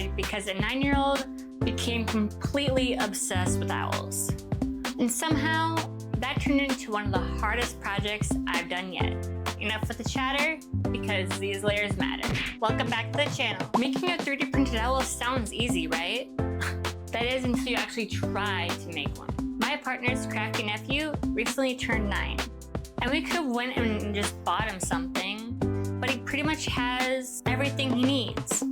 started because a 9-year-old became completely obsessed with owls. And somehow, that turned into one of the hardest projects I've done yet. Enough with the chatter, because these layers matter. Welcome back to the channel. Making a 3D printed owl sounds easy, right? That is until you actually try to make one. My partner's crafty nephew recently turned 9, and we could have went and just bought him something, but he pretty much has everything he needs.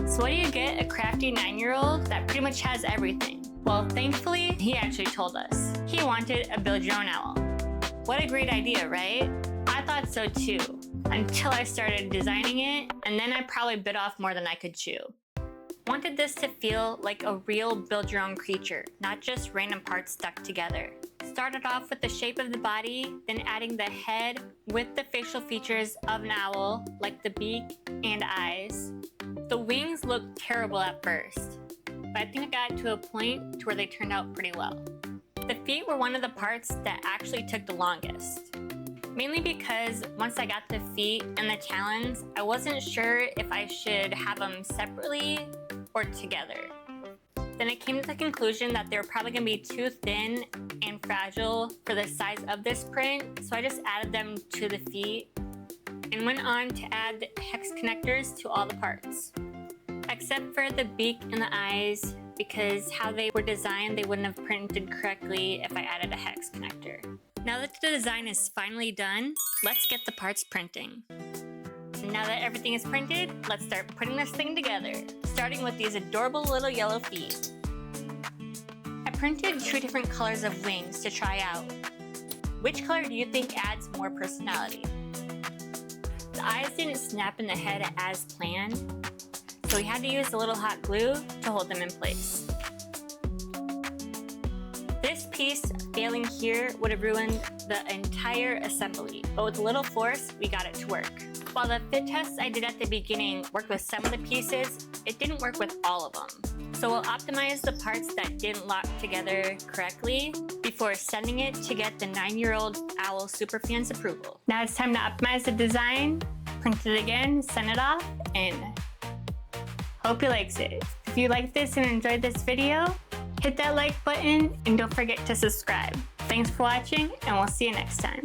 So what do you get a crafty 9-year-old that pretty much has everything? Well, thankfully, he actually told us. He wanted a build your own owl. What a great idea, right? I thought so too, until I started designing it, and then I probably bit off more than I could chew. Wanted this to feel like a real build your own creature, not just random parts stuck together. Started off with the shape of the body, then adding the head with the facial features of an owl, like the beak and eyes. The wings looked terrible at first, but I think I got to a point to where they turned out pretty well. The feet were one of the parts that actually took the longest. Mainly because once I got the feet and the talons, I wasn't sure if I should have them separately or together. Then I came to the conclusion that they were probably going to be too thin and fragile for the size of this print, so I just added them to the feet and went on to add the hex connectors to all the parts. Except for the beak and the eyes, because how they were designed, they wouldn't have printed correctly if I added a hex connector. Now that the design is finally done, let's get the parts printing. And now that everything is printed, let's start putting this thing together, starting with these adorable little yellow feet. I printed 2 different colors of wings to try out. Which color do you think adds more personality? The eyes didn't snap in the head as planned, so we had to use a little hot glue to hold them in place. This piece failing here would have ruined the entire assembly, but with a little force, we got it to work. While the fit tests I did at the beginning worked with some of the pieces, it didn't work with all of them. So we'll optimize the parts that didn't lock together correctly before sending it to get the 9-year-old owl superfan's approval. Now it's time to optimize the design, print it again, send it off, and hope he likes it. If you liked this and enjoyed this video, hit that like button and don't forget to subscribe. Thanks for watching, and we'll see you next time.